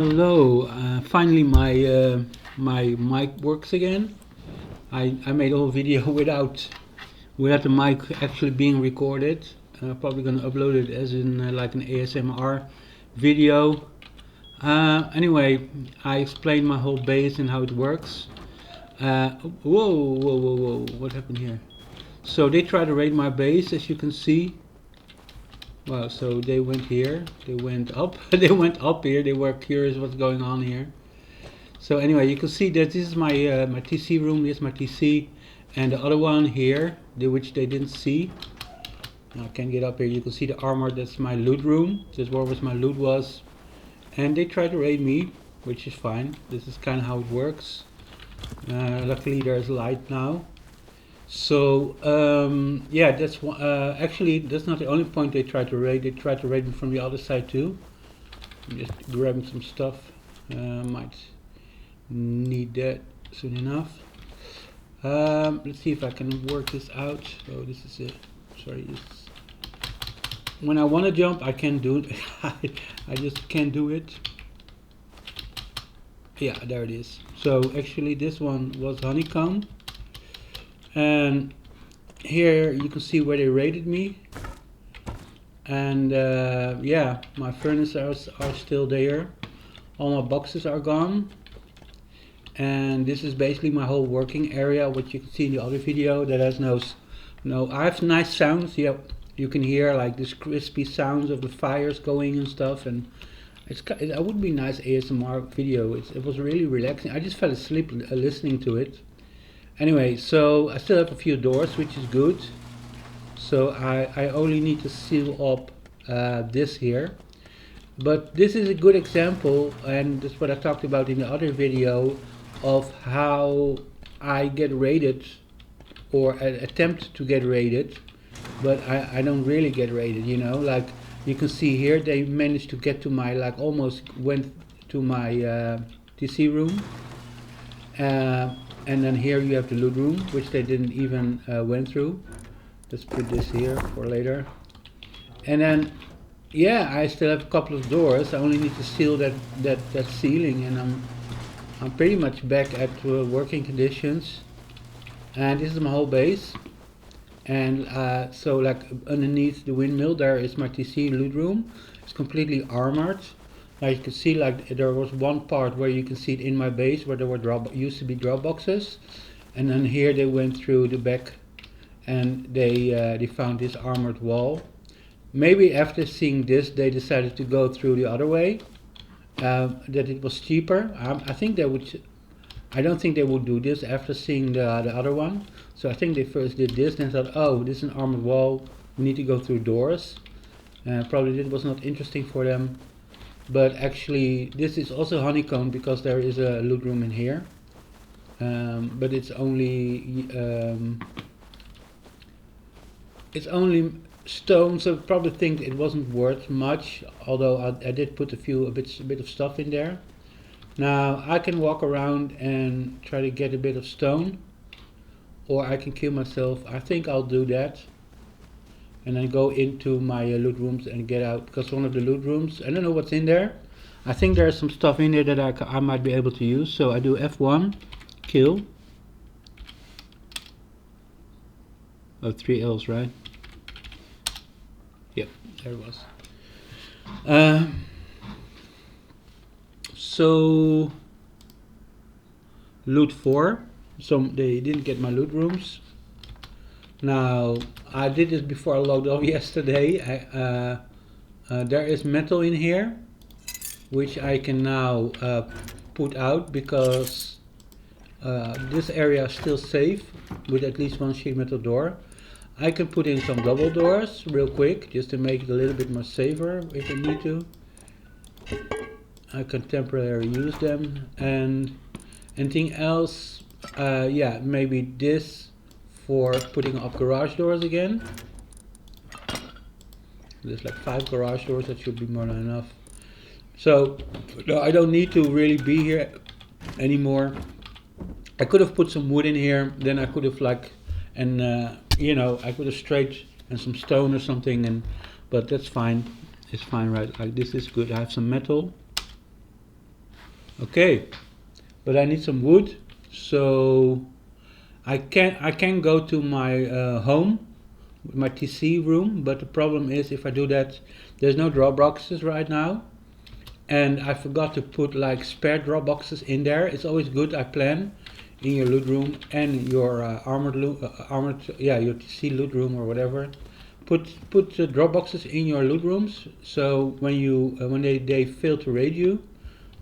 Hello, finally my mic works again. I made a whole video without the mic actually being recorded. Probably gonna upload it as in like an ASMR video. Anyway, I explained my whole base and how it works. Whoa, what happened here? So they tried to raid my base, as you can see. Wow, so they went here, they went up, they went up here, they were curious what's going on here. So anyway, you can see that this is my my TC room, this is my TC, and the other one here, which they didn't see. Now I can get up here, you can see the armor, that's my loot room, this is where my loot was. And they tried to raid me, which is fine, this is kind of how it works. Luckily there's light now. So yeah, that's actually that's not the only point they tried to raid. They tried to raid me from the other side too. I'm just grabbing some stuff. Might need that soon enough. Let's see if I can work this out. Oh, this is it. Sorry. When I want to jump, I can't do it. I just can't do it. Yeah, there it is. So actually, this one was honeycomb. And here you can see where they raided me, and yeah, my furnaces are still there, all my boxes are gone, and this is basically my whole working area, what you can see in the other video. That has I have nice sounds. Yeah, you can hear like this crispy sounds of the fires going and stuff, and it would be a nice ASMR video. It was really relaxing. I just fell asleep listening to it. Anyway, so I still have a few doors, which is good. So I only need to seal up this here. But this is a good example, and that's what I talked about in the other video, of how I get raided, or attempt to get raided, but I don't really get raided, you know. Like you can see here, they managed to get to my, like almost went to my TC room. And then here you have the loot room, which they didn't even went through. Let's put this here for later. And then, yeah, I still have a couple of doors. I only need to seal that ceiling, and I'm pretty much back at working conditions. And this is my whole base. And so, like underneath the windmill, there is my TC loot room. It's completely armored. Now you can see, like, there was one part where you can see it in my base where there were used to be drop boxes, and then here they went through the back and they found this armored wall. Maybe after seeing this they decided to go through the other way, that it was cheaper. I think they would. I don't think they would do this after seeing the other one. So I think they first did this, then thought, oh, this is an armored wall, we need to go through doors. Probably it was not interesting for them. But actually, this is also honeycomb because there is a loot room in here. But it's only stone, so probably think it wasn't worth much. Although I did put a bit of stuff in there. Now I can walk around and try to get a bit of stone, or I can kill myself. I think I'll do that. And then go into my loot rooms and get out, because one of the loot rooms, I don't know what's in there. I think there's some stuff in there that I might be able to use. So I do F1, kill. Oh, 3 L's, right? Yep, there it was. So loot 4. So they didn't get my loot rooms. Now, I did this before I logged off yesterday. There is metal in here, which I can now put out, because this area is still safe with at least one sheet metal door. I can put in some double doors real quick, just to make it a little bit more safer if I need to. I can temporarily use them. And anything else, yeah, maybe this, for putting up garage doors again. There's like 5 garage doors, that should be more than enough. So no, I don't need to really be here anymore. I could have put some wood in here, then I could have you know, I could have straight and some stone or something, but that's fine. It's fine, right? Like this is good. I have some metal. Okay, but I need some wood, so I can go to my home, my TC room, but the problem is if I do that, there's no drop boxes right now, and I forgot to put like spare drop boxes in there. It's always good, I plan, in your loot room and your your TC loot room or whatever. Put drop boxes in your loot rooms, so when they fail to raid you,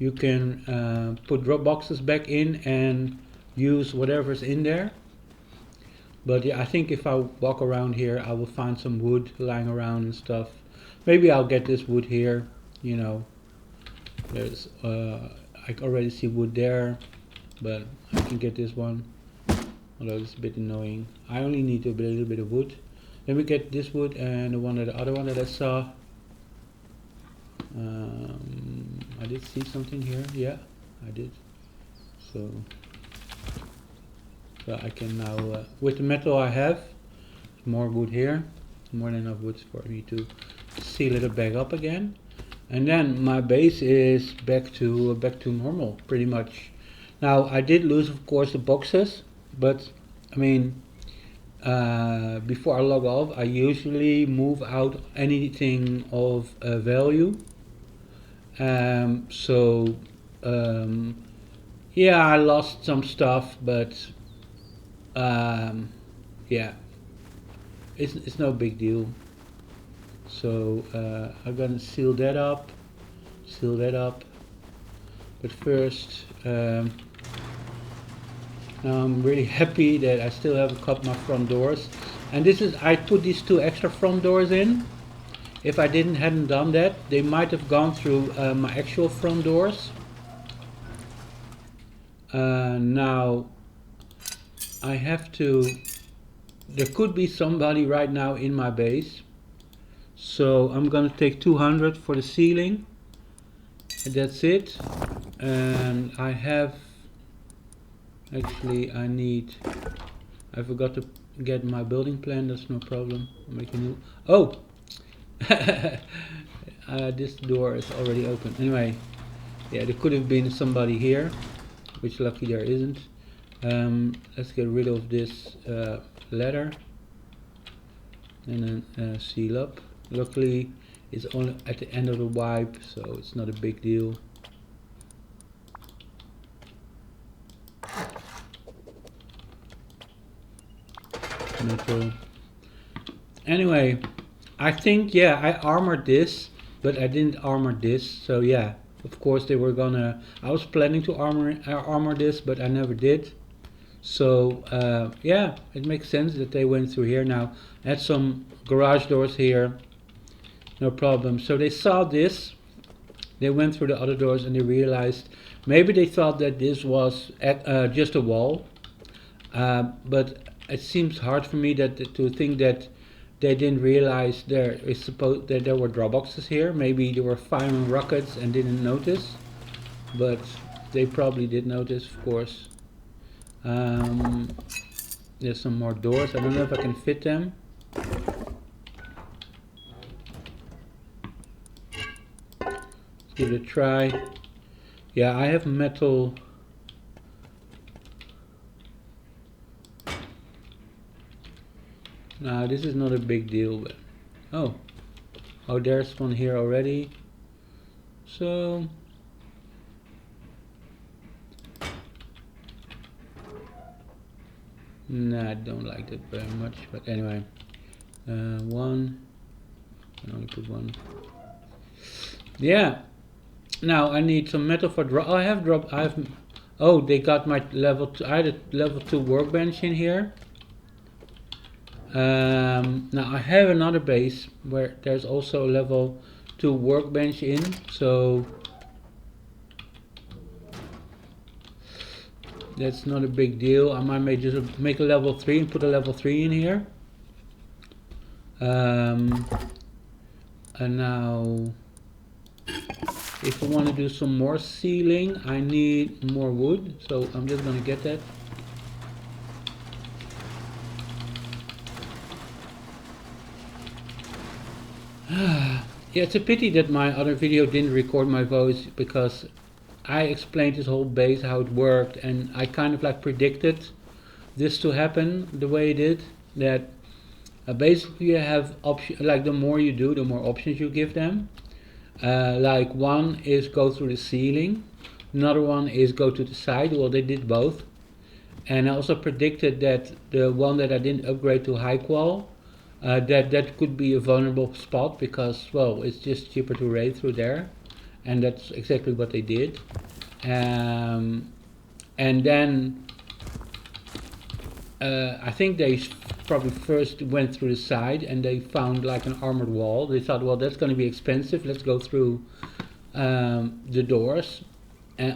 you can put drop boxes back in and use whatever's in there. But yeah, I think if I walk around here, I will find some wood lying around and stuff. Maybe I'll get this wood here, you know. There's I already see wood there, but I can get this one, although it's a bit annoying. I only need a little bit of wood. Let me get this wood and the other one that I saw. I did see something here. Yeah, I did. So I can now, with the metal I have, more wood here, more than enough wood for me to seal it back up again. And then my base is back to normal, pretty much. Now I did lose, of course, the boxes, but I mean, before I log off, I usually move out anything of value. Yeah, I lost some stuff, but yeah, it's no big deal. So I'm gonna seal that up. But first, I'm really happy that I still have a couple of my front doors, and I put these 2 extra front doors in. If I hadn't done that, they might have gone through my actual front doors. Now I have to. There could be somebody right now in my base, so I'm gonna take 200 for the ceiling. And that's it. And I have. Actually, I forgot to get my building plan. That's no problem. I'll make a new. Oh. This door is already open. Anyway, yeah, there could have been somebody here, which lucky there isn't. Let's get rid of this ladder and then seal up. Luckily, it's only at the end of the wipe, so it's not a big deal. Metal. Anyway, I think, yeah, I armored this, but I didn't armor this. So yeah, of course they were gonna. I was planning to armor this, but I never did. So yeah, it makes sense that they went through here. Now add some garage doors here, no problem. So they saw this, they went through the other doors and they realized maybe they thought that this was just a wall, but it seems hard for me to think that they didn't realize that there were drop boxes here. Maybe they were firing rockets and didn't notice, but they probably did notice, of course. There's some more doors. I don't know if I can fit them. Let's give it a try. Yeah, I have metal. No, this is not a big deal, but oh, there's one here already. So nah, I don't like that very much, but anyway, one. I only put one. Yeah. Now I need some metal for drop. I have drop. Oh, they got my level 2. I had a level 2 workbench in here. Now I have another base where there's also a level 2 workbench in, so that's not a big deal. I might just make a level 3 and put a level 3 in here. And now if I want to do some more ceiling, I need more wood, so I'm just gonna get that. Yeah, it's a pity that my other video didn't record my voice, because I explained this whole base, how it worked, and I kind of like predicted this to happen the way it did. That basically you have option, like the more you do, the more options you give them. Like one is go through the ceiling, another one is go to the side. Well, they did both. And I also predicted that the one that I didn't upgrade to high qual, that could be a vulnerable spot because, well, it's just cheaper to raid through there, and that's exactly what they did. And then I think they probably first went through the side and they found like an armored wall. They thought, well, that's going to be expensive. Let's go through the doors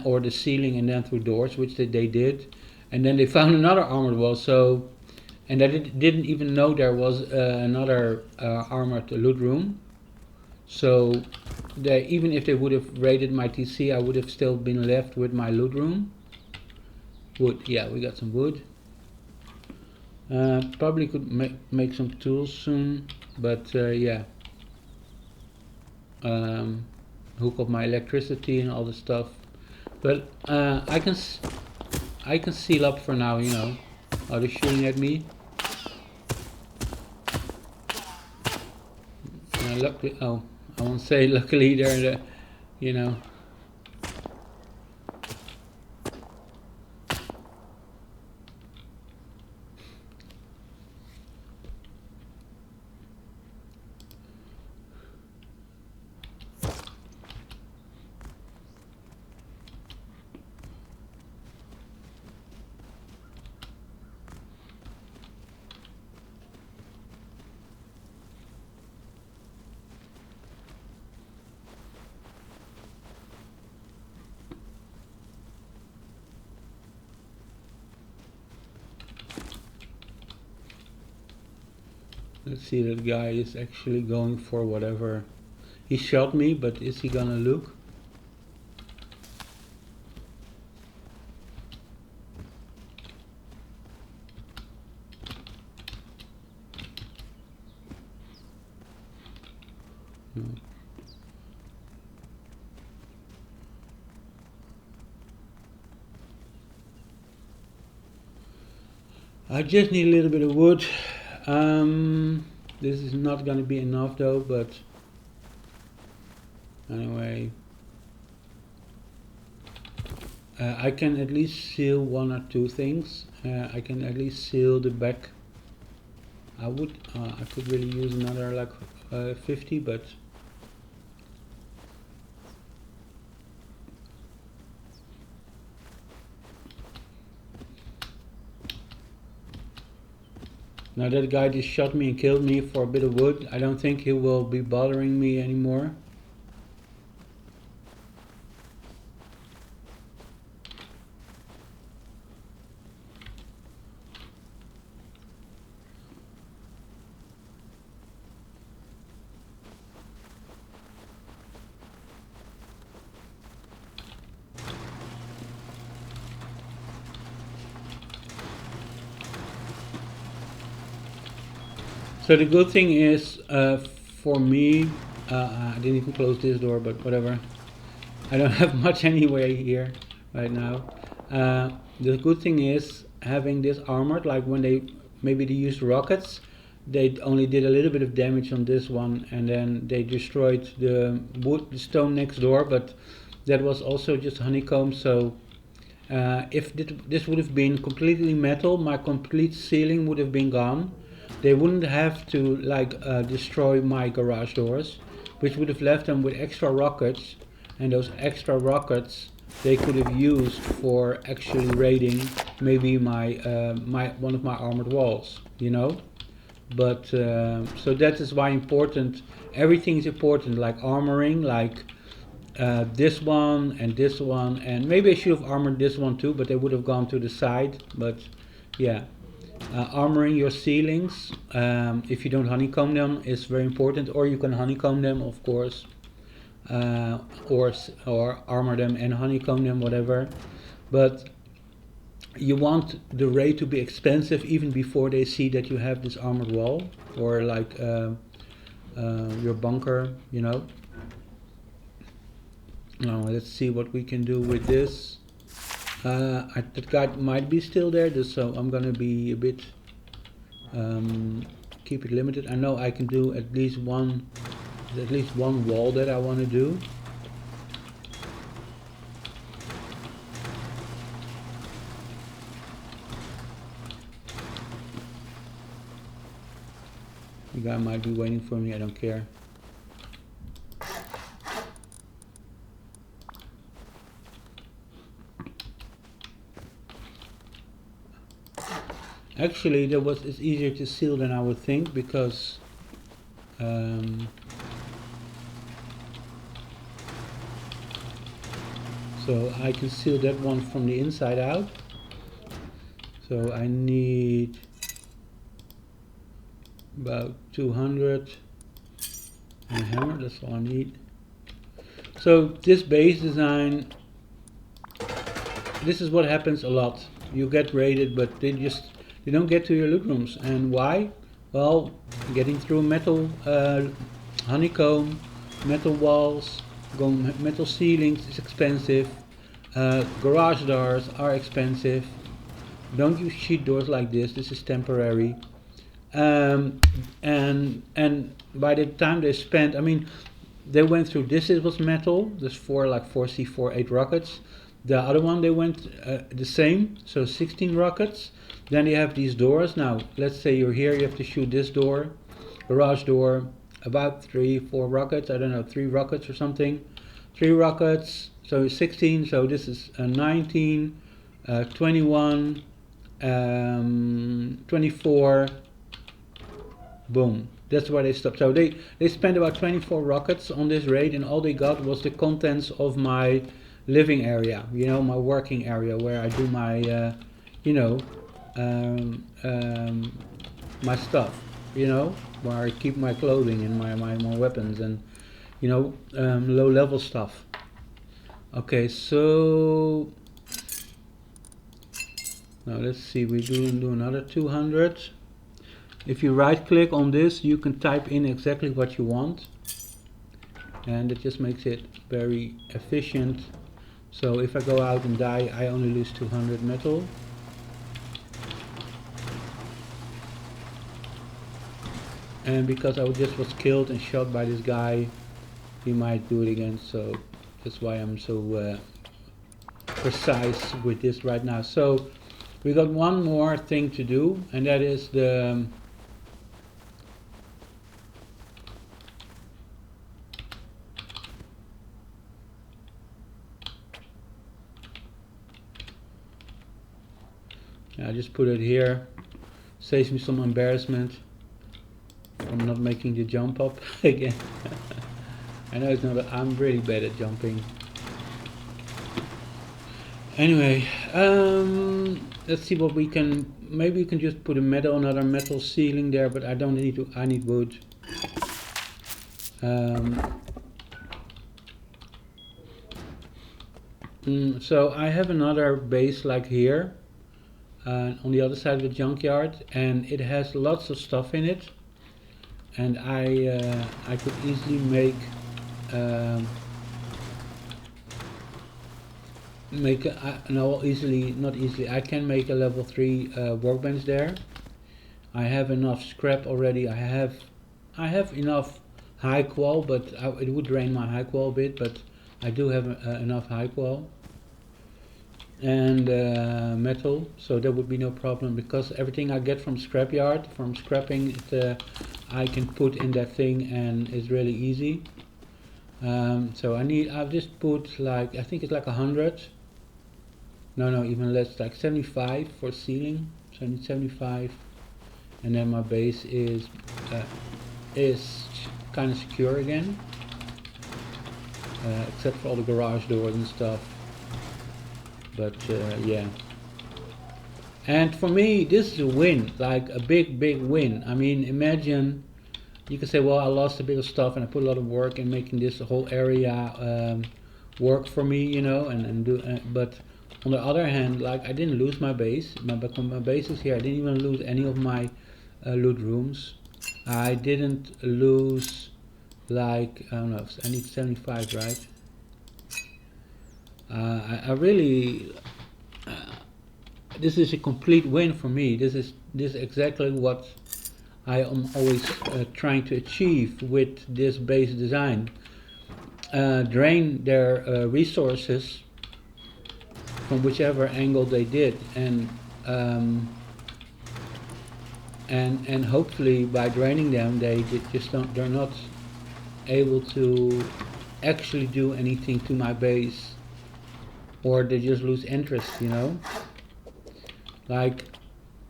or the ceiling and then through doors, which they did. And then they found another armored wall. So, and I didn't even know there was another armored loot room. So, even if they would have raided my TC, I would have still been left with my loot room. Wood, yeah, we got some wood. Probably could make some tools soon, but yeah. Hook up my electricity and all the stuff. But I can seal up for now, you know. Oh, they're shooting at me. Luckily, oh, I won't say luckily they're, you know. Let's see, that guy is actually going for whatever. He shot me, but is he gonna look? No. I just need a little bit of wood. This is not going to be enough though, but anyway, I can at least seal one or two things. I can at least seal the back. I could really use another like 50, but now that guy just shot me and killed me for a bit of wood. I don't think he will be bothering me anymore. So the good thing is, for me, I didn't even close this door, but whatever. I don't have much anyway here right now. The good thing is having this armored, like when they used rockets, they only did a little bit of damage on this one, and then they destroyed the stone next door, but that was also just honeycomb. So if this would have been completely metal, my complete ceiling would have been gone. They wouldn't have to like destroy my garage doors, which would have left them with extra rockets, and those extra rockets they could have used for actually raiding maybe my one of my armored walls, you know. But so that is why important. Everything is important, like armoring, like this one, and maybe I should have armored this one too, but they would have gone to the side. But yeah. Armoring your ceilings, if you don't honeycomb them, is very important, or you can honeycomb them, of course, or armor them and honeycomb them, whatever. But you want the raid to be expensive even before they see that you have this armored wall, or like your bunker, you know. Now let's see what we can do with this. That guy might be still there, so I'm gonna be a bit keep it limited. I know I can do at least one wall that I want to do. The guy might be waiting for me, I don't care. Actually, it's easier to seal than I would think, because so I can seal that one from the inside out. So I need about 200 and a hammer, that's all I need. So this base design, this is what happens a lot. You get raided, but they don't get to your loot rooms. And why? Well, getting through metal honeycomb, metal walls, metal ceilings is expensive. Garage doors are expensive. Don't use sheet doors like this. This is temporary. And by the time they spent, I mean, they went through this. It was metal. There's 4C48 rockets. The other one they went the same, so 16 rockets. Then you have these doors. Now let's say you're here, you have to shoot this door, garage door, about 3-4 rockets, I don't know, 3 rockets or something, 3 rockets, so 16, so this is 19, 21, 24, boom. That's where they stopped. So they spent about 24 rockets on this raid, and all they got was the contents of my living area, you know, my working area where I do my, you know, my stuff, you know, where I keep my clothing and my weapons and, you know, low level stuff. Okay, so now let's see, we do another 200. If you right click on this, you can type in exactly what you want, and it just makes it very efficient. So if I go out and die, I only lose 200 metal. And because I just was killed and shot by this guy, he might do it again, so that's why I'm so precise with this right now. So we got one more thing to do, and that is the I just put it here, saves me some embarrassment. I'm not making the jump up again. I know it's not, I'm really bad at jumping. Anyway, let's see what we can, maybe we can just put another metal ceiling there, but I don't need to, I need wood. So I have another base like here, on the other side of the junkyard, and it has lots of stuff in it. And I could easily make I can make a level 3 workbench there. I have enough scrap already. I have enough high qual, but it would drain my high qual a bit. But I do have enough high qual and metal, so there would be no problem, because everything I get from scrapyard, from scrapping, I can put in that thing, and it's really easy. So I've just put like, I think it's like 100, no, even less, like 75 for ceiling, so I need 75, and then my base is kind of secure again, except for all the garage doors and stuff. But yeah, and for me this is a win, like a big win. I mean, imagine, you can say, well, I lost a bit of stuff and I put a lot of work in making this whole area work for me, you know, but on the other hand, like, I didn't lose my base. My base is here. I didn't even lose any of my loot rooms. I didn't lose, like, I don't know, I need 75, right? I really, this is a complete win for me. This is exactly what I am always trying to achieve with this base design. Drain their resources from whichever angle they did, and hopefully by draining them they're not able to actually do anything to my base, or they just lose interest, you know. Like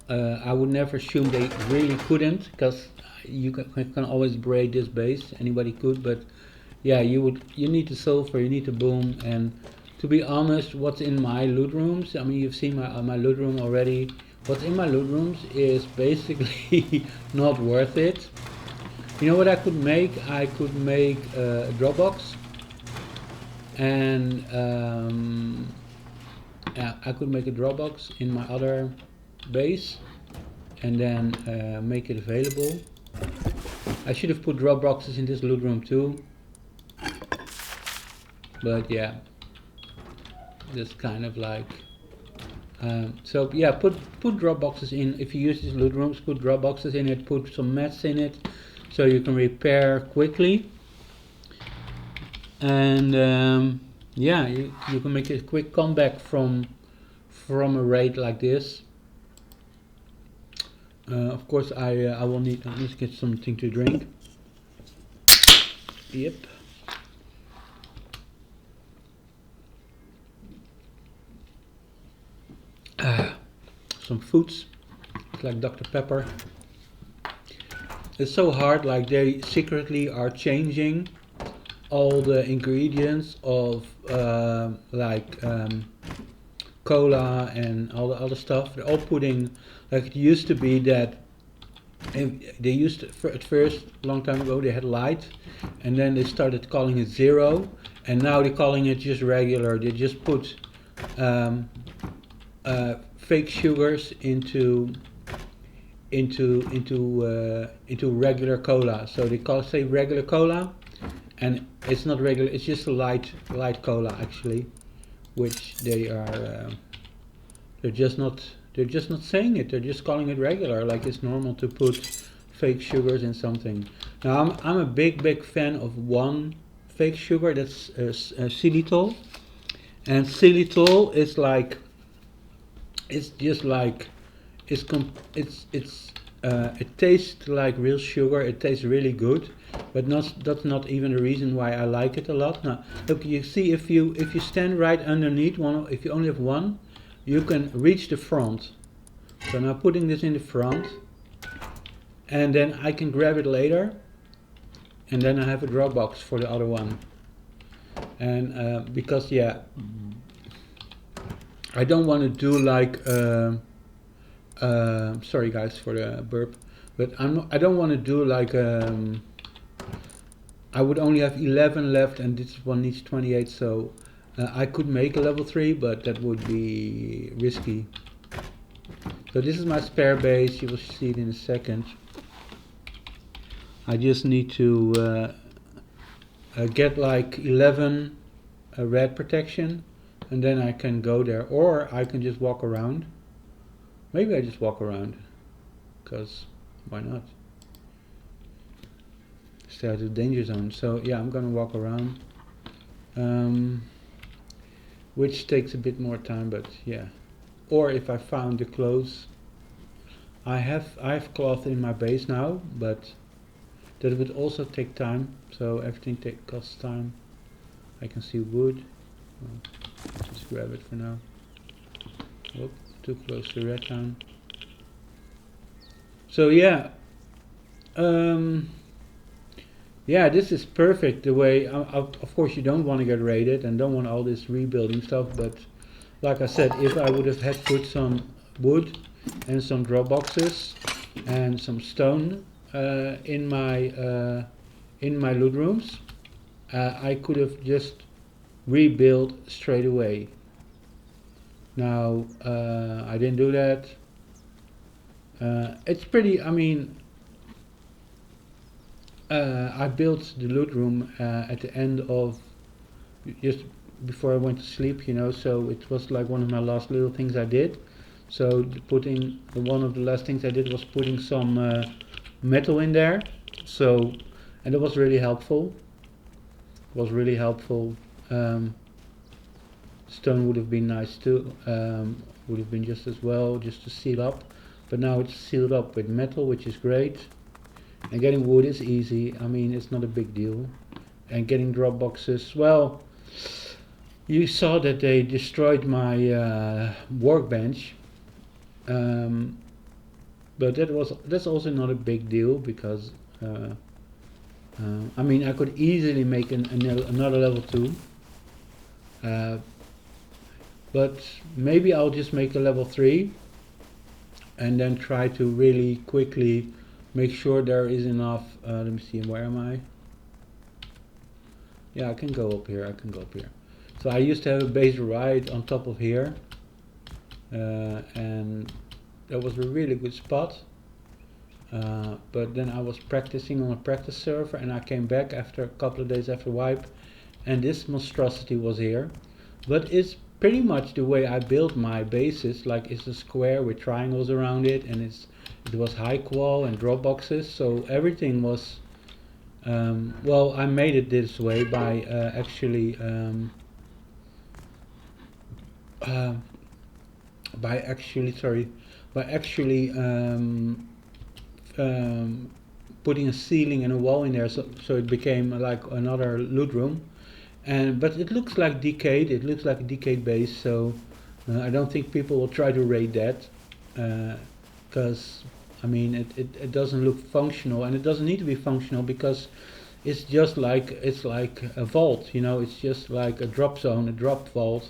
I would never assume they really couldn't, because you can always break this base, anybody could, but yeah, you need to sulfur, you need to boom, and to be honest, what's in my loot rooms, I mean, you've seen my loot room already. What's in my loot rooms is basically not worth it. You know what I could make? I could make a Dropbox, and yeah, I could make a Dropbox in my other base, and then make it available. I should have put Dropboxes in this loot room too, but yeah, just kind of like so yeah, put drop boxes in. If you use these loot rooms, put drop boxes in it, put some mats in it, so you can repair quickly, and yeah, you can make a quick comeback from a raid like this. Of course, I will need to get something to drink. Yep. Some foods, like Dr. Pepper. It's so hard, like they secretly are changing all the ingredients of cola and all the other stuff. They're all putting, like it used to be that they used to, at first, a long time ago, they had light, and then they started calling it zero, and now they're calling it just regular. They just put fake sugars into regular cola. So they say regular cola, and it's not regular. It's just a light cola actually, which they are. They're just not saying it. They're just calling it regular, like it's normal to put fake sugars in something. Now I'm a big fan of one fake sugar. That's xylitol, and xylitol is like. It's just like it tastes like real sugar. It tastes really good, but that's not even the reason why I like it a lot. Now, look, you see, if you stand right underneath one, if you only have one, you can reach the front. So now putting this in the front, and then I can grab it later, and then I have a drop box for the other one. And because yeah. I don't want to do like sorry guys for the burp, but I don't want to do like I would only have 11 left, and this one needs 28, so I could make a level 3, but that would be risky. So this is my spare base. You will see it in a second. I just need to get like 11 red protection, and then I can go there, or I can just walk around. Maybe I just walk around, because why not? Stay out of the danger zone. So yeah, I'm gonna walk around, which takes a bit more time, but yeah. Or if I found the clothes, I have cloth in my base now, but that would also take time. So everything costs time. I can see wood. Well, just grab it for now. Whoop, too close to red town. So yeah, yeah, this is perfect. The way, of course, you don't want to get raided and don't want all this rebuilding stuff. But like I said, if I would have had put some wood and some drop boxes and some stone in my loot rooms, I could have just rebuild straight away. Now I didn't do that. It's pretty, I mean, I built the loot room at the end of, just before I went to sleep, you know, so it was like one of my last little things I did. So one of the last things I did was putting some metal in there. So, and it was really helpful. It was really helpful. Stone would have been nice too. Would have been just as well, just to seal up. But now it's sealed up with metal, which is great. And getting wood is easy. I mean, it's not a big deal. And getting drop boxes, well, you saw that they destroyed my workbench. But that's also not a big deal because I mean, I could easily make another level 2. But maybe I'll just make a level 3 and then try to really quickly make sure there is enough. Let me see, where am I? Yeah, I can go up here. So I used to have a base right on top of here, and that was a really good spot. But then I was practicing on a practice server, and I came back after a couple of days after wipe, and this monstrosity was here. But it's pretty much the way I built my bases. Like, it's a square with triangles around it, and it was high qual and drop boxes, so everything was well, I made it this way by actually putting a ceiling and a wall in there, so it became like another loot room. But it looks like decayed. It looks like a decayed base, so I don't think people will try to raid that, because I mean it doesn't look functional, and it doesn't need to be functional because it's just like a vault, you know. It's just like a drop zone, a drop vault.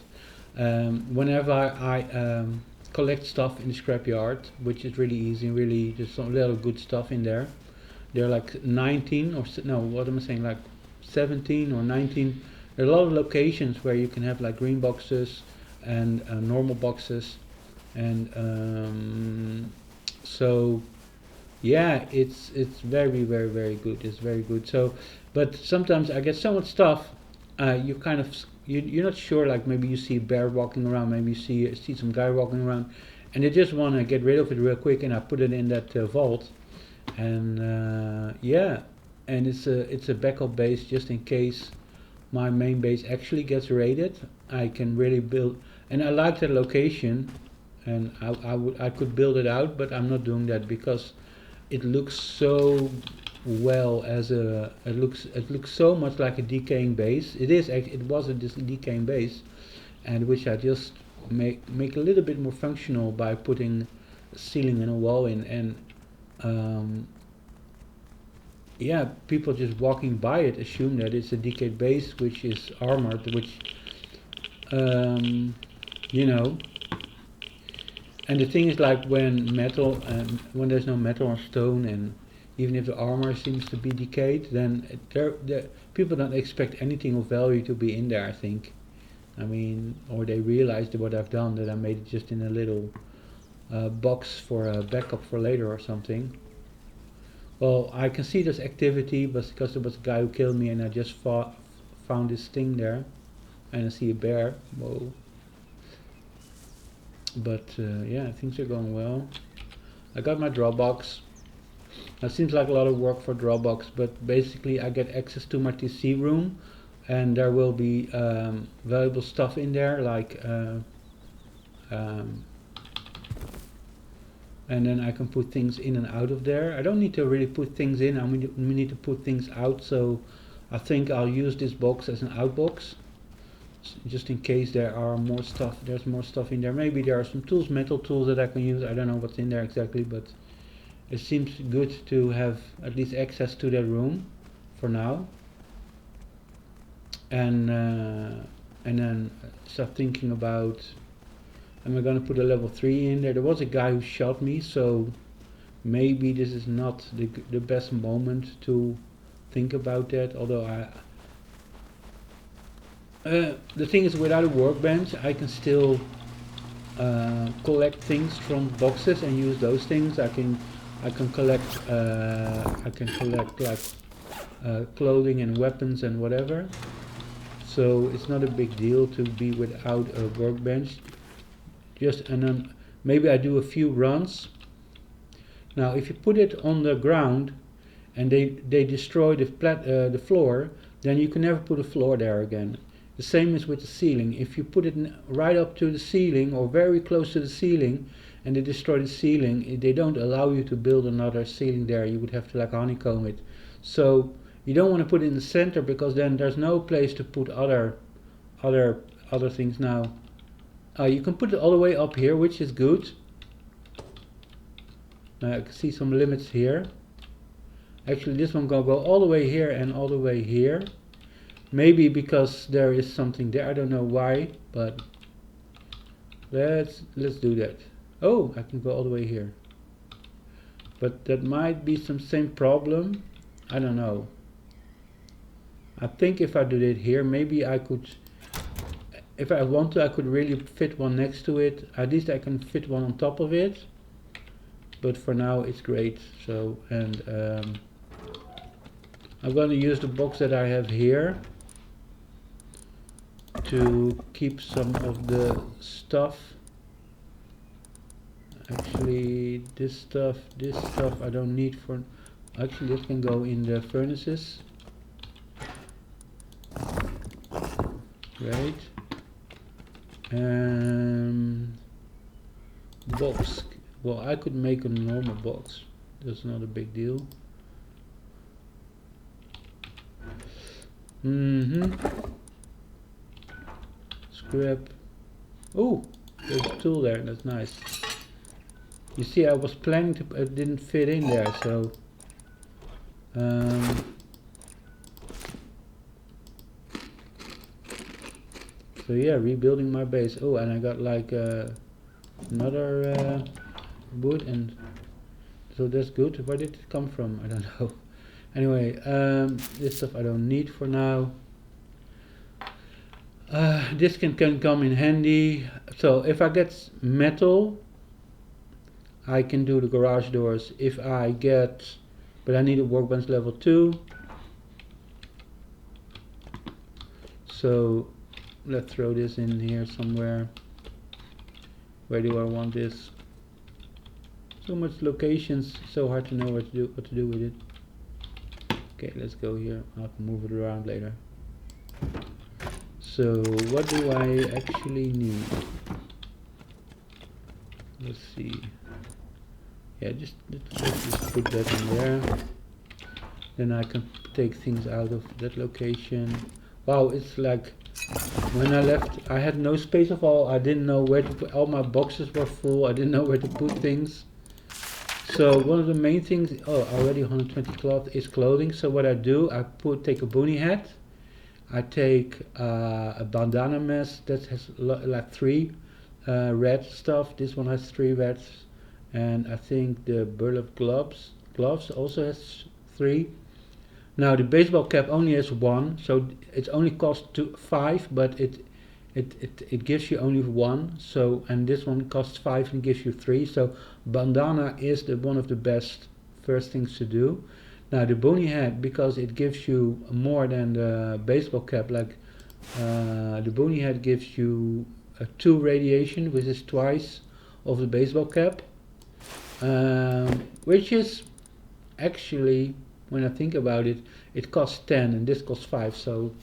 Whenever I collect stuff in the scrapyard, which is really easy, really just some little good stuff in there. There are like 19 or no, what am I saying? Like 17 or 19. There are a lot of locations where you can have like green boxes and normal boxes, and so yeah, it's very good. It's very good. So, but sometimes I get so much stuff, you kind of you're not sure. Like maybe you see a bear walking around, maybe you see some guy walking around, and you just want to get rid of it real quick, and I put it in that vault, and yeah, and it's a backup base just in case my main base actually gets raided. I can really build, and I like that location, and I could build it out, but I'm not doing that because it looks so well as it looks so much like a decaying base. It was a decaying base, and which I just make a little bit more functional by putting a ceiling and a wall in, and yeah, people just walking by it assume that it's a decayed base which is armored, which you know. And the thing is, like when there's no metal or stone, and even if the armor seems to be decayed, then people don't expect anything of value to be in there, I think. I mean, or they realized what I've done, that I made it just in a little box for a backup for later or something. Well, I can see this activity, but because there was a guy who killed me, and I just found this thing there, and I see a bear. Whoa. But yeah, things are going well. I got my Dropbox. It seems like a lot of work for Dropbox, but basically I get access to my TC room, and there will be valuable stuff in there, like and then I can put things in and out of there. I don't need to really put things in, we need to put things out, so I think I'll use this box as an outbox, just in case there's more stuff in there. Maybe there are some tools, metal tools that I can use. I don't know what's in there exactly, but it seems good to have at least access to that room for now. And then start thinking about, am I going to put a level 3 in there? There was a guy who shot me, so maybe this is not the best moment to think about that, although the thing is, without a workbench I can still collect things from boxes and use those things. I can collect like clothing and weapons and whatever. so it's not a big deal to be without a workbench. Just, and then maybe I do a few runs. Now if you put it on the ground and they destroy the floor, then you can never put a floor there again. The same is with the ceiling. If you put it right up to the ceiling or very close to the ceiling and they destroy the ceiling, they don't allow you to build another ceiling there. You would have to like honeycomb it. So you don't want to put it in the center, because then there's no place to put other things. Now you can put it all the way up here, which is good. Now I can see some limits here. Actually this one gonna go all the way here and all the way here. Maybe because there is something there, I don't know why, but let's do that. Oh, I can go all the way here. But that might be some same problem. I don't know. I think if I do it here, maybe I could, if I want to, I could really fit one next to it. At least I can fit one on top of it. But for now it's great. So, and I'm going to use the box that I have here to keep some of the stuff. Actually this stuff I don't need for, actually this can go in the furnaces. Great. Box, well I could make a normal box, that's not a big deal. Scrap. Oh, there's a tool there, that's nice. You see, I was planning to, it didn't fit in there, so so yeah, rebuilding my base. Oh, and I got like another wood, and so that's good. Where did it come from? I don't know. Anyway, this stuff I don't need for now. This can come in handy. So if I get metal, I can do the garage doors. If I get, but I need a workbench level 2. So let's throw this in here somewhere. Where do I want this? So much locations, so hard to know what to do with it. Okay, let's go here. I'll move it around later. So what do I actually need? Let's see. Yeah, let's just put that in there. Then I can take things out of that location. Wow, it's like when I left I had no space at all. I didn't know where to put, all my boxes were full. I didn't know where to put things. So one of the main things, oh, already 120 cloth is clothing. So what I do, I take a boonie hat. I take a bandana mask that has like 3 red stuff. This one has 3 reds. And I think the burlap gloves also has 3. Now the baseball cap only has 1, so it only costs 5, but it gives you only 1. So, and this one costs 5 and gives you 3. So bandana is one of the best first things to do. Now the boonie hat, because it gives you more than the baseball cap. Like the boonie hat gives you 2 radiation, which is twice of the baseball cap. Which is actually, when I think about it, it costs 10 and this costs 5. So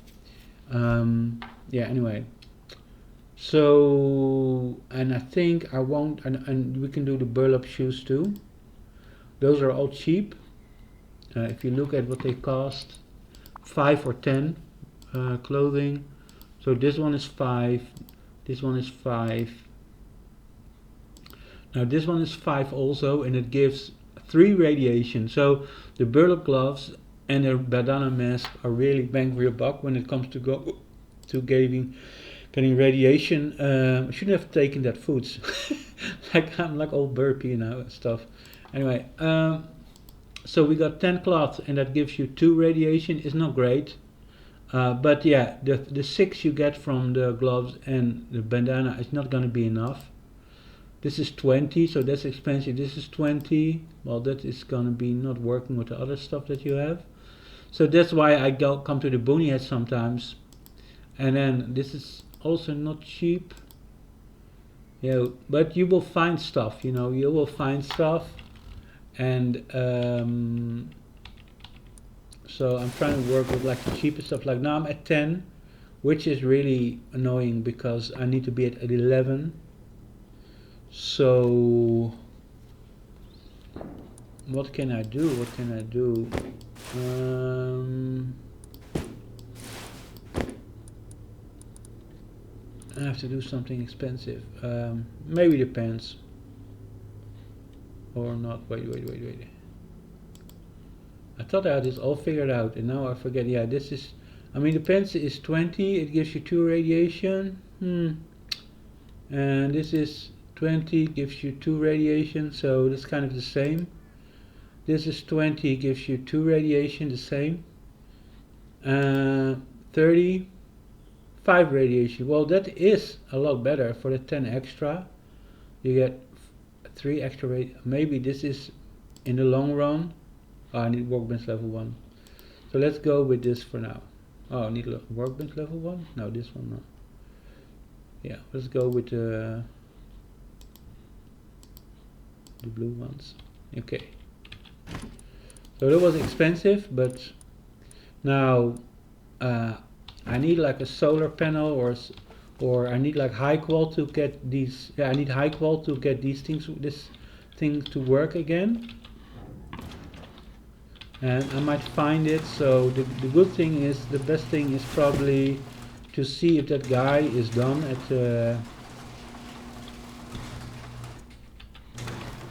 yeah, anyway. So, and I think I won't, and we can do the burlap shoes too. Those are all cheap. If you look at what they cost, 5 or 10 clothing. So this one is 5, this one is 5. Now this one is 5 also, and it gives 3 radiation. So the burlap gloves and the bandana mask are really bang for your buck when it comes to getting radiation. I shouldn't have taken that foods. Like I'm like all burpy now stuff. Anyway, so we got 10 cloth, and that gives you 2 radiation. It's not great, but yeah, the 6 you get from the gloves and the bandana is not going to be enough. This is 20, so that's expensive. This is 20. Well, that is going to be not working with the other stuff that you have. So that's why I come to the boonie hat sometimes. And then this is also not cheap. Yeah, but you will find stuff, you know, you will find stuff. And so I'm trying to work with like the cheapest stuff. Like now I'm at 10, which is really annoying because I need to be at 11. So what can I do? What can I do? I have to do something expensive. Maybe depends. Or not. Wait. I thought I had this all figured out and now I forget. Yeah, this is, I mean, the pens is 20, it gives you 2 radiation. And this is 20, gives you 2 radiation, so that's kind of the same. This is 20, gives you 2 radiation, the same. 30, 5 radiation. Well, that is a lot better for the 10 extra. You get 3 extra maybe this is in the long run. Oh, I need workbench level 1. So let's go with this for now. Oh, I need workbench level 1? No, this one no. Yeah, let's go with the blue ones. Okay. So that was expensive, but now I need like a solar panel or I need like high qual to get these. Yeah, I need high qual to get these things, this thing to work again. And I might find it. So the good thing is, the best thing is probably to see if that guy is done at.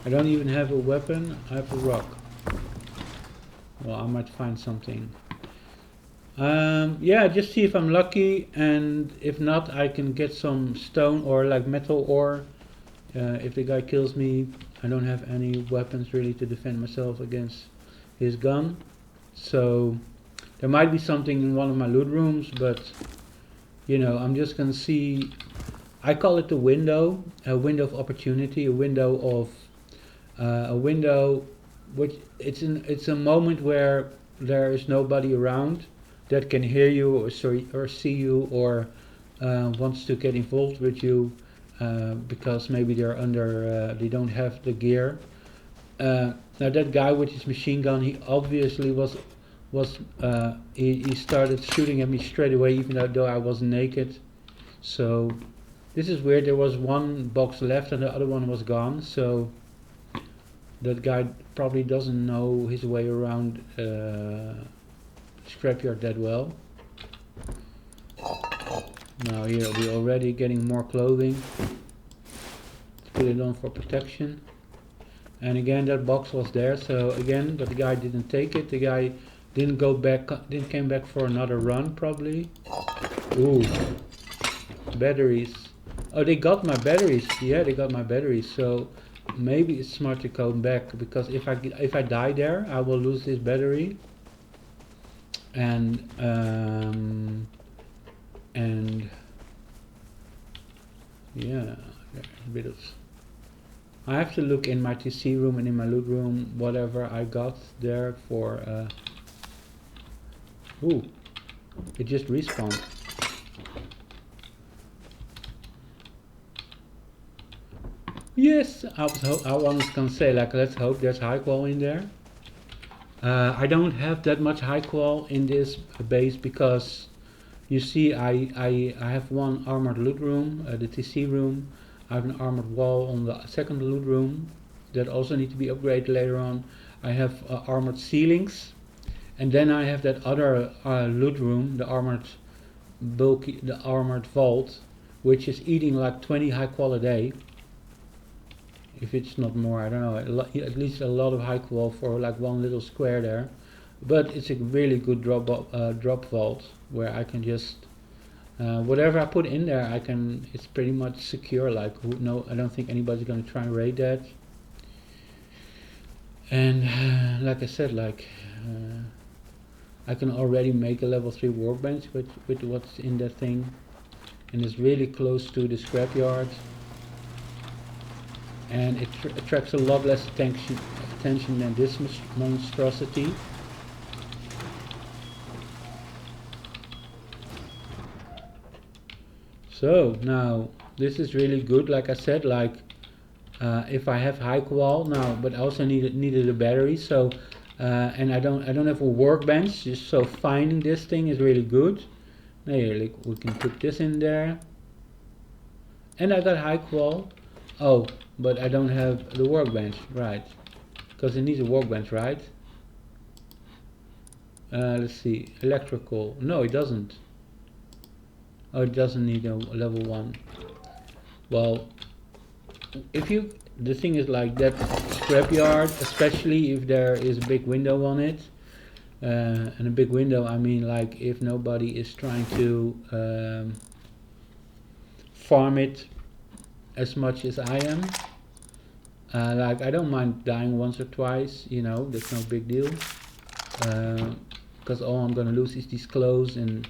I don't even have a weapon. I have a rock. Well, I might find something. Yeah, just see if I'm lucky, and if not, I can get some stone or like metal ore. If the guy kills me, I don't have any weapons really to defend myself against his gun. So there might be something in one of my loot rooms, but you know, I'm just gonna see. I call it the window, a window of opportunity, a window which it's a moment where there is nobody around that can hear you or see you or wants to get involved with you because maybe they're under they don't have the gear. Now that guy with his machine gun, he obviously he started shooting at me straight away, even though I was naked. So this is weird. There was one box left and the other one was gone. So that guy probably doesn't know his way around scrapyard that well. Now here we're already getting more clothing. Let's put it on for protection. And again, that box was there, so again, but the guy didn't take it. The guy didn't go back, didn't came back for another run probably. Ooh, batteries. Oh, they got my batteries. Yeah, they got my batteries. So maybe it's smart to come back, because if I die there, I will lose this battery. And yeah, a bit of. I have to look in my TC room and in my loot room, whatever I got there for. Ooh, it just respawned. Yes, I was gonna say, like, let's hope there's high qual in there. I don't have that much high qual in this base because you see I have one armored loot room, the TC room. I have an armored wall on the second loot room that also need to be upgraded later on. I have armored ceilings, and then I have that other loot room, the armored vault, which is eating like 20 high qual a day. If it's not more, I don't know, at least a lot of high qual for like one little square there. But it's a really good drop vault where I can just whatever I put in there, it's pretty much secure. Like, no, I don't think anybody's going to try and raid that. And like I said, like I can already make a level 3 workbench with what's in that thing, and it's really close to the scrapyard. And it attracts a lot less attention than this monstrosity. So now this is really good, like I said, like if I have high qual now, but I also needed a battery, so and I don't have a workbench, so finding this thing is really good. Now here, like, we can put this in there, and I got high qual. Oh, but I don't have the workbench, right? Because it needs a workbench, right? Let's see, electrical. No, it doesn't. Oh, it doesn't need a level 1. Well, if you, the thing is like that scrapyard, especially if there is a big window on it, and a big window, I mean like if nobody is trying to farm it as much as I am. Like I don't mind dying once or twice, you know, that's no big deal. Because all I'm gonna lose is these clothes, and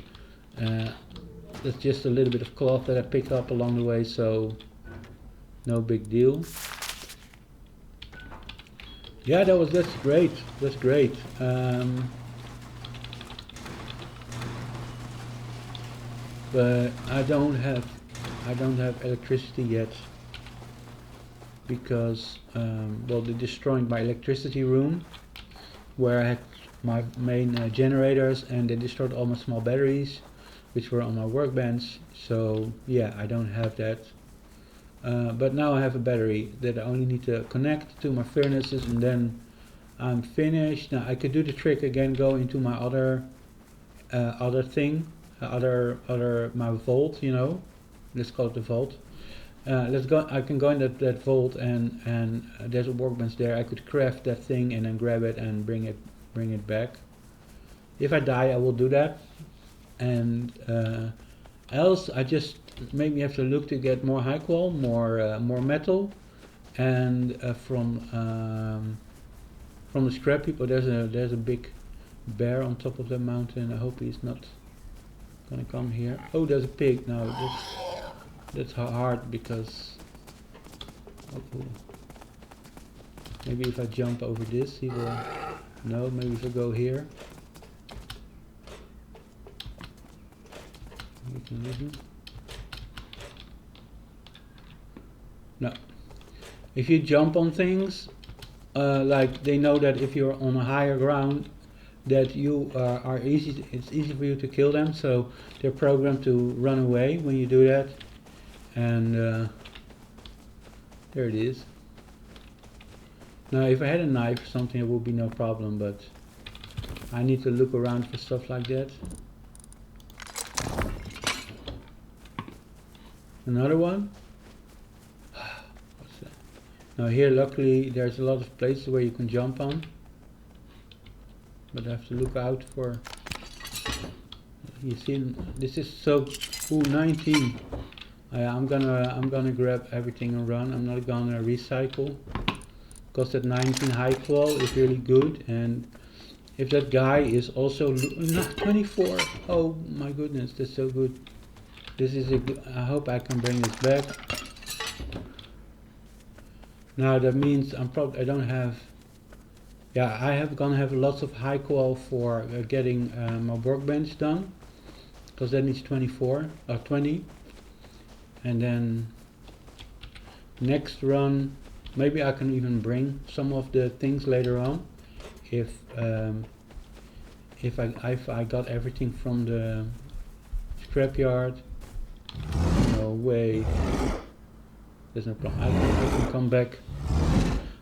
that's just a little bit of cloth that I picked up along the way, so no big deal. Yeah, that's great. That's great. But I don't have electricity yet, because well, they destroyed my electricity room where I had my main generators, and they destroyed all my small batteries which were on my workbench. So yeah, I don't have that. But now I have a battery that I only need to connect to my furnaces, and then I'm finished. Now I could do the trick again, go into my other thing, my vault, you know, let's call it the vault. Let's go. I can go in that vault, and there's a workbench there. I could craft that thing and then grab it and bring it back. If I die, I will do that, and else I just maybe have to look to get more high qual, more metal, and from the scrap heap. Oh, there's a big bear on top of the mountain. I hope he's not gonna come here. Oh, there's a pig. Now that's hard because maybe if I jump over this, he will. No, maybe if I go here. We can listen. No. If you jump on things, like they know that if you're on a higher ground, that you are easy. It's easy for you to kill them, so they're programmed to run away when you do that. And there it is. Now, if I had a knife or something, it would be no problem, but I need to look around for stuff like that. Another one. What's that? Now here, luckily, there's a lot of places where you can jump on, but I have to look out for. You see, this is so. Ooh, 19. I'm gonna grab everything and run. I'm not gonna recycle, because that 19 high qual is really good. And if that guy is also not 24, oh my goodness, that's so good. This is a good, I hope I can bring this back. Now that means I don't have. Yeah, gonna have lots of high qual for getting my workbench done, because that needs 24 or 20. And then next run, maybe I can even bring some of the things later on, if I got everything from the scrapyard. No way. There's no problem. I can come back.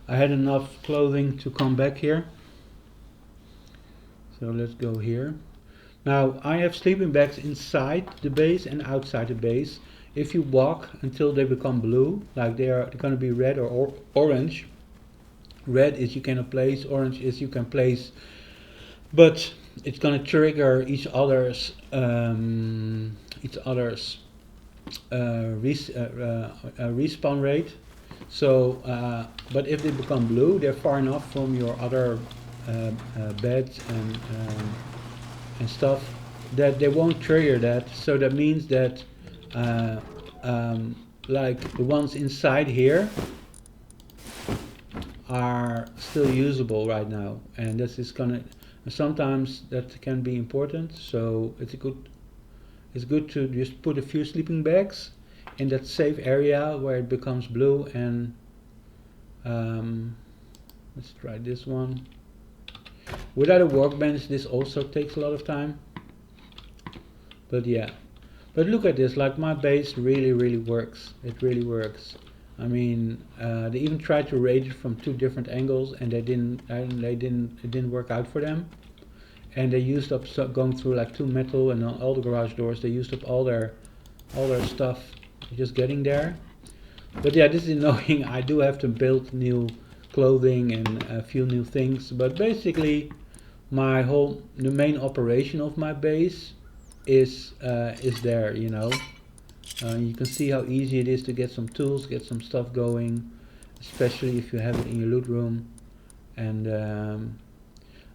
I had enough clothing to come back here. So let's go here. Now I have sleeping bags inside the base and outside the base. If you walk until they become blue, like they're going to be red or orange. Red is you cannot place, orange is you can place, but it's going to trigger each other's respawn rate. So, but if they become blue, they're far enough from your other beds and stuff that they won't trigger that. So that means that like the ones inside here are still usable right now, and this is gonna, sometimes that can be important. So it's it's good to just put a few sleeping bags in that safe area where it becomes blue. And let's try this one. Without a workbench, this also takes a lot of time. But yeah, but look at this, like my base really works. It really works. I mean, they even tried to raid it from 2 different angles, and it didn't work out for them. And they used up, going through like 2 metal and all the garage doors, they used up all their stuff just getting there. But yeah, this is annoying. I do have to build new clothing and a few new things, but basically the main operation of my base is there, you know. You can see how easy it is to get some tools, get some stuff going, especially if you have it in your loot room. And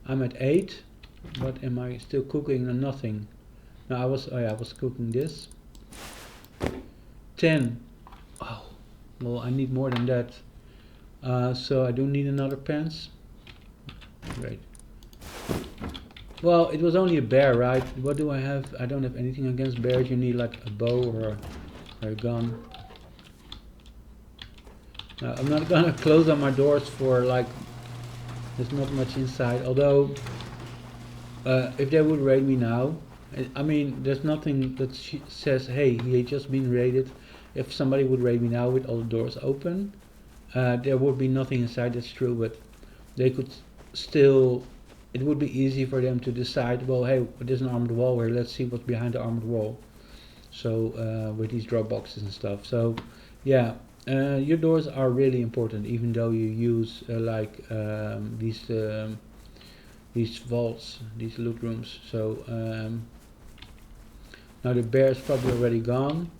I'm at 8. What am I still cooking? Nothing. No, I was cooking this. 10. Oh, well, I need more than that. So I do need another pants. Great. Well, it was only a bear, right? What do I have? I don't have anything against bears. You need like a bow or a gun. Now, I'm not gonna close on my doors for like, there's not much inside. Although, if they would raid me now, I mean, there's nothing that says, hey, he had just been raided. If somebody would raid me now with all the doors open, there would be nothing inside, that's true, but they could still, it would be easy for them to decide, well, hey, there's an armored wall here, let's see what's behind the armored wall. So, with these drop boxes and stuff. So, yeah, your doors are really important, even though you use these vaults, these loot rooms. So, now the bear is probably already gone.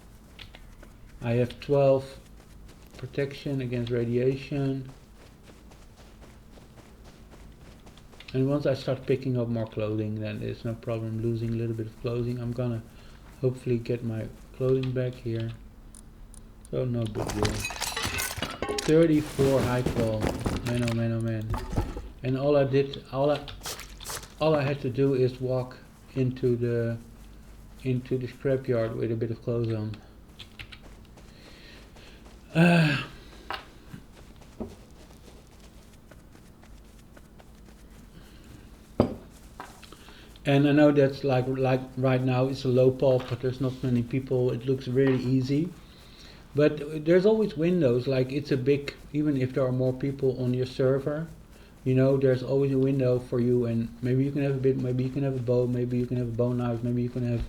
I have 12 protection against radiation. And once I start picking up more clothing, then there's no problem losing a little bit of clothing. I'm gonna hopefully get my clothing back here. So no big deal. 34 high qual. Man, oh man, oh man. And all I had to do is walk into the scrapyard with a bit of clothes on. And I know that's like right now it's a low pop, but there's not many people. It looks really easy, but there's always windows. Like it's a big, even if there are more people on your server, you know, there's always a window for you, and maybe you can have a bit, maybe you can have a bow, maybe you can have a bow knife, maybe you can have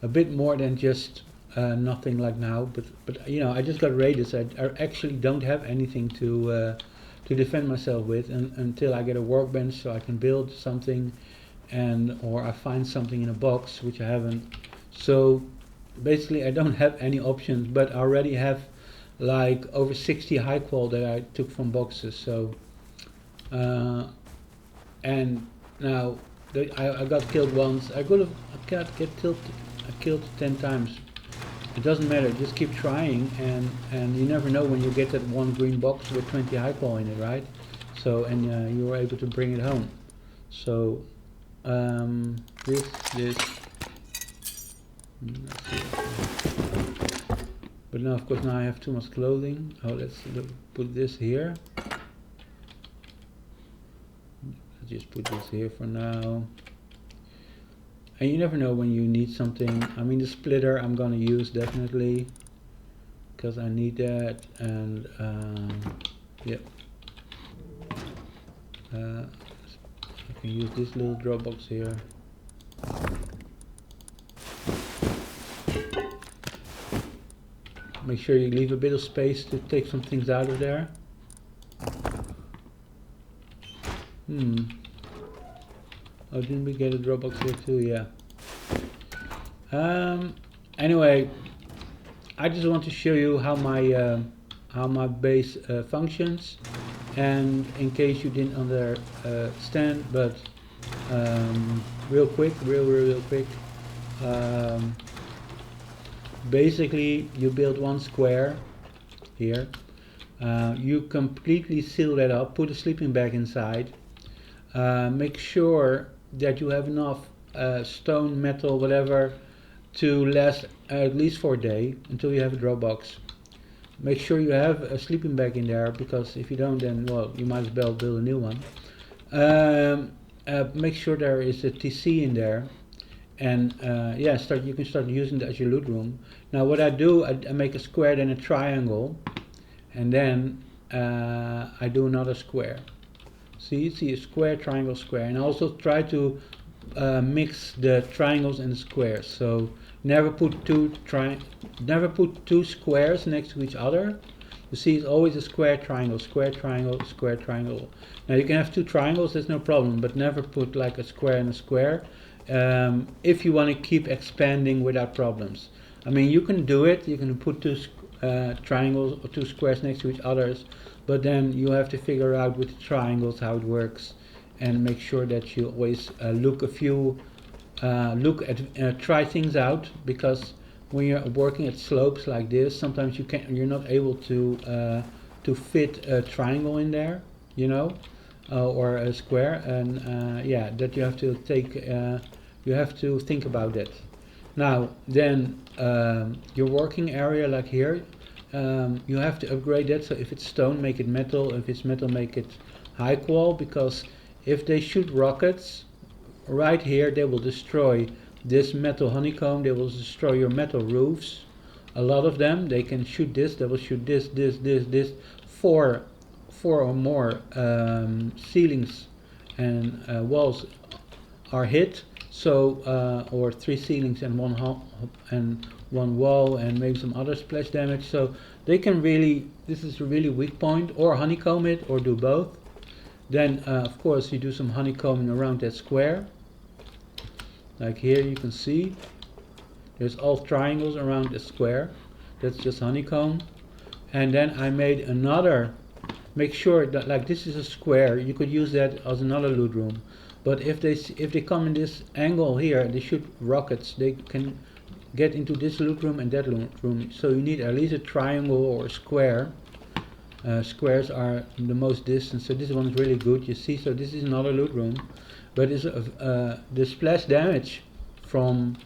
a bit more than just nothing like now. But you know, I just got raided, so I actually don't have anything to defend myself with, until I get a workbench so I can build something. Or I find something in a box, which I haven't. So basically I don't have any options, but I already have like over 60 high qual that I took from boxes. So and now I got killed once. I killed 10 times. It doesn't matter, just keep trying, and you never know when you get that one green box with 20 high qual in it, right? So, and you were able to bring it home. So this, let's see. But now of course now I have too much clothing. Oh, let's put this here. Let's just put this here for now. And you never know when you need something. I mean, the splitter I'm gonna use definitely, because I need that. And yep. I can use this little drop box here. Make sure you leave a bit of space to take some things out of there. Oh, didn't we get a drop box here too? Yeah. Anyway, I just want to show you how my base functions. And in case you didn't understand, but real quick, basically you build one square here, you completely seal that up, put a sleeping bag inside, make sure that you have enough stone, metal, whatever, to last at least for a day until you have a drop box. Make sure you have a sleeping bag in there, because if you don't, then well, you might as well build a new one. Make sure there is a TC in there, and yeah, you can start using it as your loot room. Now what I do, I make a square, then a triangle, and then I do another square. See a square, triangle, square, and also try to mix the triangles and the squares. So never put two squares next to each other. You see, it's always a square, triangle, square, triangle, square, triangle. Now you can have two triangles, that's no problem, but never put like a square and a square if you want to keep expanding without problems. I mean, you can do it, you can put two triangles or two squares next to each other, but then you have to figure out with the triangles how it works, and make sure that you always try things out, because when you're working at slopes like this, sometimes you're not able to fit a triangle in there, you know, or a square, and yeah, that you have to think about that. Now then, your working area like here, you have to upgrade that. So if it's stone, make it metal. If it's metal, make it high qual, because if they shoot rockets right here, they will destroy this metal honeycomb, they will destroy your metal roofs. A lot of them, they can shoot this, they will shoot this. Four or more ceilings and walls are hit. So or 3 ceilings and one wall, and maybe some other splash damage. So they can really, this is a really weak point, or honeycomb it, or do both. Then of course you do some honeycombing around that square. Like here you can see there's all triangles around the square. That's just honeycomb. And then I made another, make sure that, like, this is a square, you could use that as another loot room. But if they come in this angle here and they shoot rockets, they can get into this loot room and that loot room. So you need at least a triangle or a square. Squares are the most distant, so this one is really good, you see. So this is another loot room, but it's the splash damage from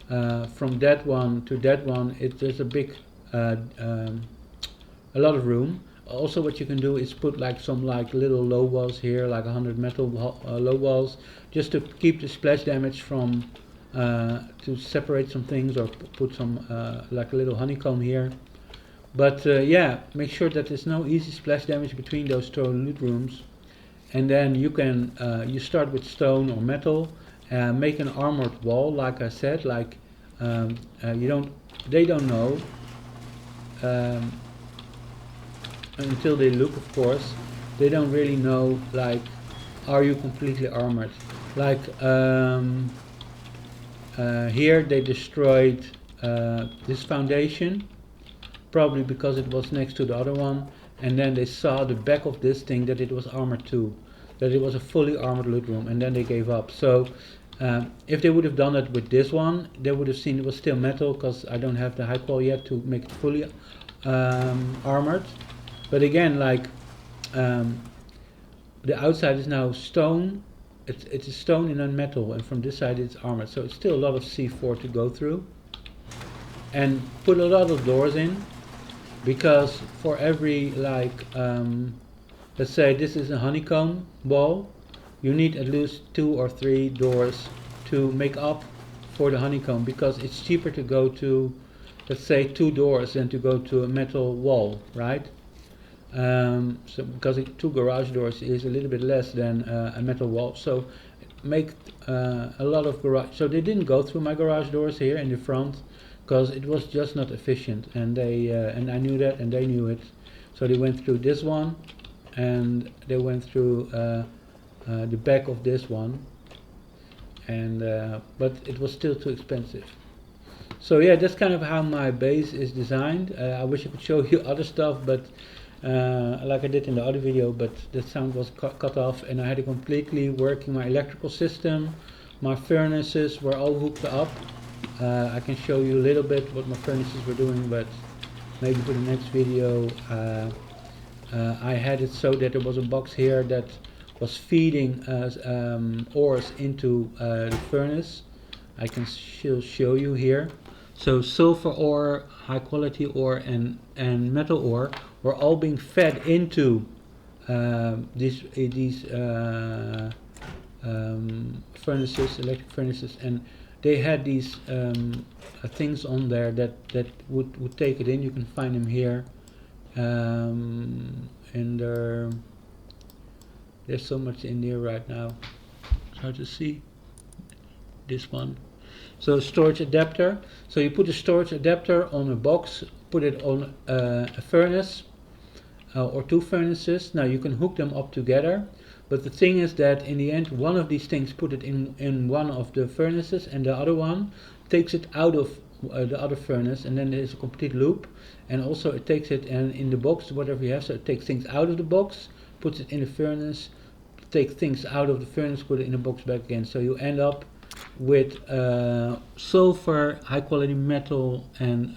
that one to that one, there's a big a lot of room. Also what you can do is put like some little low walls here, like 100 metal low walls, just to keep the splash damage from to separate some things, or put some like a little honeycomb here. But yeah, make sure that there's no easy splash damage between those two loot rooms. And then you can you start with stone or metal, make an armored wall, like I said. Like they don't know until they look, of course. They don't really know, like, are you completely armored? Like here they destroyed this foundation, probably because it was next to the other one, and then they saw the back of this thing that it was armored too, that it was a fully armored loot room, and then they gave up. So if they would have done it with this one, they would have seen it was still metal, because I don't have the high quality yet to make it fully armored. But again, like the outside is now stone, it's a stone and then metal, and from this side it's armored, so it's still a lot of C4 to go through. And put a lot of doors in, because for every, like, let's say this is a honeycomb wall, you need at least 2 or 3 doors to make up for the honeycomb, because it's cheaper to go to, let's say, 2 doors than to go to a metal wall, right? So because 2 garage doors is a little bit less than a metal wall, so make a lot of garage. So they didn't go through my garage doors here in the front, because it was just not efficient, and they and I knew that, and they knew it. So they went through this one, and they went through the back of this one, and but it was still too expensive. So yeah, that's kind of how my base is designed. I wish I could show you other stuff, but like I did in the other video, but the sound was cut off, and I had to completely working my electrical system. My furnaces were all hooked up. I can show you a little bit what my furnaces were doing, but maybe for the next video. I had it so that there was a box here that was feeding ores into the furnace, I can still show you here. So silver ore, high quality ore, and metal ore were all being fed into these furnaces, electric furnaces, and they had these things on there that would take it in. You can find them here, and there's so much in there right now. It's hard to see. This one. So storage adapter. So you put a storage adapter on a box, put it on a furnace or two furnaces. Now you can hook them up together, but the thing is that in the end one of these things put it in one of the furnaces and the other one takes it out of the other furnace, and then there's a complete loop. And also it takes it and in the box, whatever you have, so it takes things out of the box, puts it in the furnace, takes things out of the furnace, put it in the box back again. So you end up with silver, high quality metal, and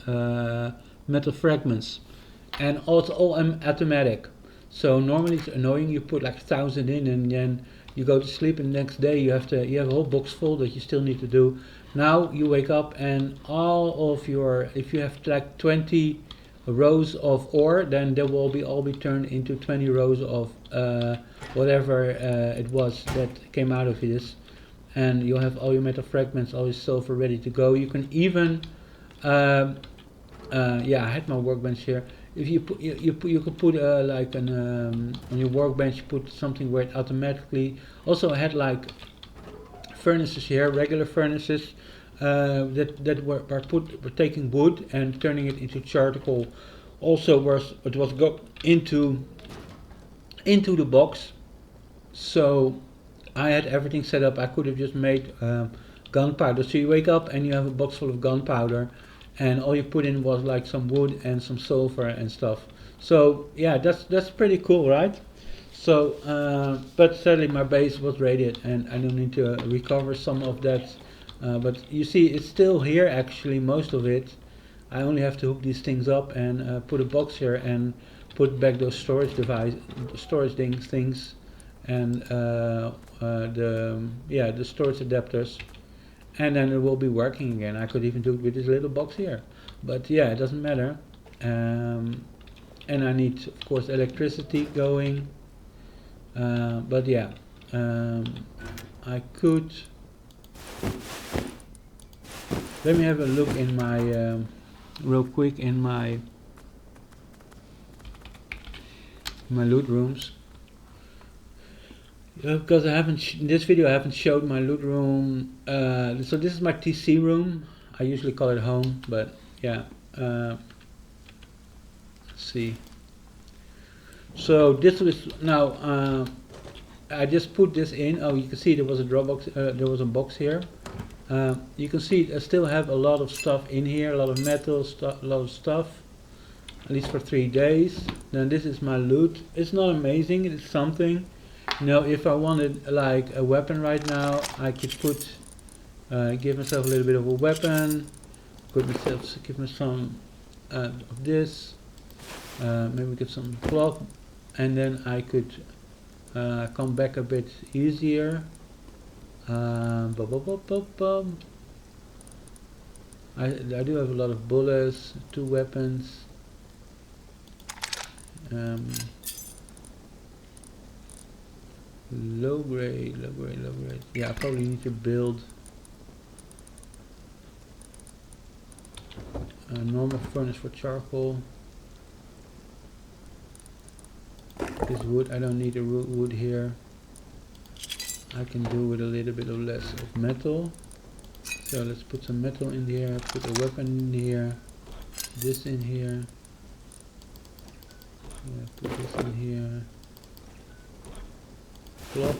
metal fragments, and also all automatic. So normally it's annoying, you put like 1,000 in and then you go to sleep, and the next day you have a whole box full that you still need to do. Now you wake up and all of your, if you have like 20 rows of ore, then they will all be turned into 20 rows of whatever it was that came out of this, and you'll have all your metal fragments, all your silver ready to go. You can even yeah, I had my workbench here. If you put you could put like an on your workbench, you put something where it automatically. Also I had like furnaces here, regular furnaces that were taking wood and turning it into charcoal. Also it was go into the box. So I had everything set up. I could have just made gunpowder. So you wake up and you have a box full of gunpowder, and all you put in was like some wood and some silver and stuff. So yeah, that's pretty cool, right? So but sadly my base was raided and I don't need to recover some of that, but you see it's still here actually, most of it. I only have to hook these things up and put a box here and put back those storage things, and the storage adapters, and then it will be working again. I could even do it with this little box here, but yeah, it doesn't matter. And I need of course electricity going, but yeah, I could, let me have a look in my real quick in my loot rooms. Because I haven't in this video I haven't showed my loot room. So this is my TC room. I usually call it home, but yeah. Let's see. So this was now. I just put this in. Oh, you can see there was a Dropbox. There was a box here. You can see I still have a lot of stuff in here. A lot of metal stuff. A lot of stuff. At least for 3 days. Then this is my loot. It's not amazing. It's something. You know, if I wanted like a weapon right now, I could put, give myself a little bit of a weapon, give me some of this, maybe get some cloth, and then I could come back a bit easier. I do have a lot of bullets, 2 weapons. Low grade. Yeah, I probably need to build a normal furnace for charcoal. This wood, I don't need a wood here. I can do with a little bit of less of metal. So let's put some metal in here, put a weapon in here, this in here. Yeah, put this in here. Cloth.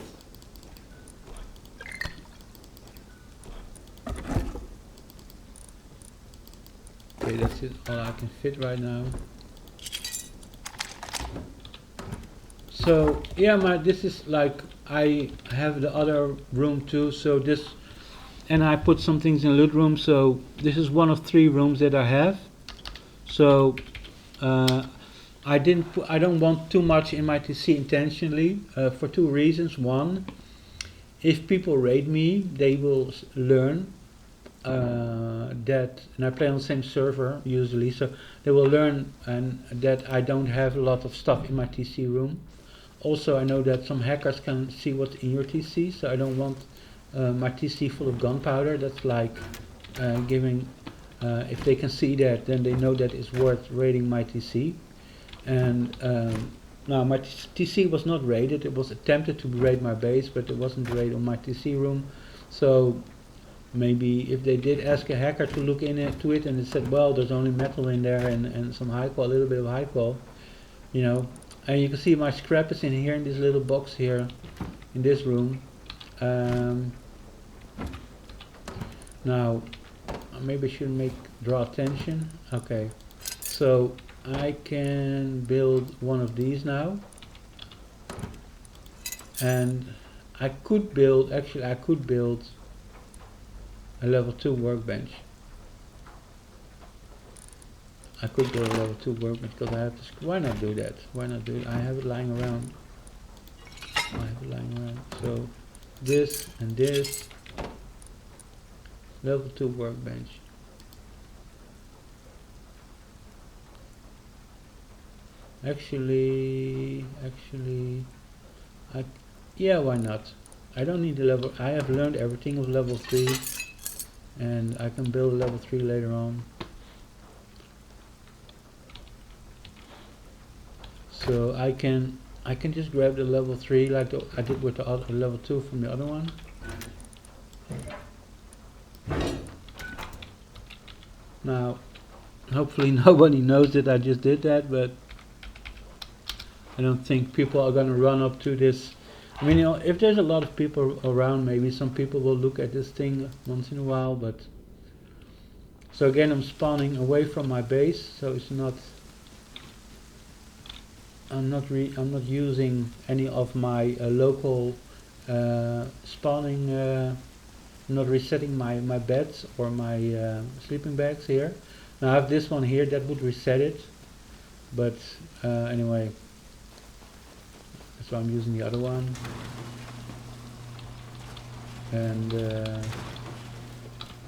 Okay, that's it, all I can fit right now. So yeah, this is like, I have the other room too, so this, and I put some things in the loot room, so this is one of 3 rooms that I have. So I don't want too much in my TC intentionally, for 2 reasons. One, if people raid me, they will learn and I play on the same server usually, so they will learn and that I don't have a lot of stuff in my TC room. Also, I know that some hackers can see what's in your TC, so I don't want my TC full of gunpowder. That's like giving, if they can see that, then they know that it's worth raiding my TC. And now my TC was not raided. It was attempted to raid my base, but it wasn't raid on my TC room. So maybe if they did ask a hacker to look into it and it said, well, there's only metal in there and some high qual, a little bit of high qual, you know. And you can see my scrap is in here in this little box here in this room. Now maybe I should draw attention. Okay, so I can build one of these now, and I could build, actually I could build a level 2 workbench. I could build a level 2 workbench because I have to. Why not do that? Why not do it? I have it lying around. I have it lying around. So this and this. Level 2 workbench. Actually, yeah, why not? I don't need the level. I have learned everything of level 3, and I can build a level 3 later on. So I can just grab the level 3 like I did with the other level 2 from the other one. Now, hopefully nobody knows that I just did that, but I don't think people are gonna run up to this. I mean, you know, if there's a lot of people around, maybe some people will look at this thing once in a while, but so again, I'm spawning away from my base, so it's not. I'm not using any of my local spawning. I'm not resetting my beds or my sleeping bags here. Now I have this one here that would reset it, but anyway, so I'm using the other one, and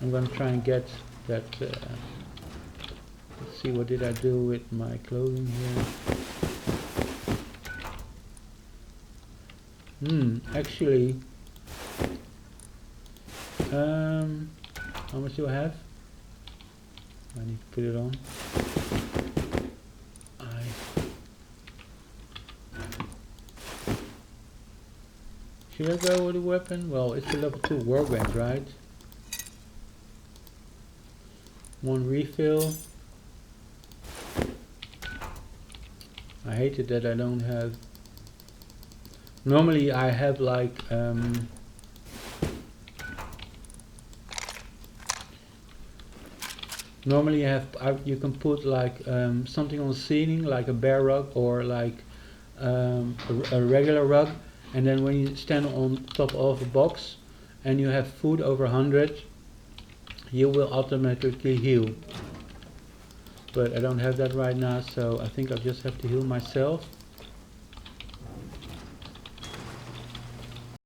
I'm gonna try and get that. Let's see, what did I do with my clothing here? Actually, how much do I have? I need to put it on. Should I go with a weapon? Well, it's a level 2 workbench, right? One refill. I hate it that I don't have. Normally I have like normally you can put like something on the ceiling, like a bear rug or like a regular rug, and then when you stand on top of a box and you have food over 100, you will automatically heal. But I don't have that right now, so I think I just have to heal myself.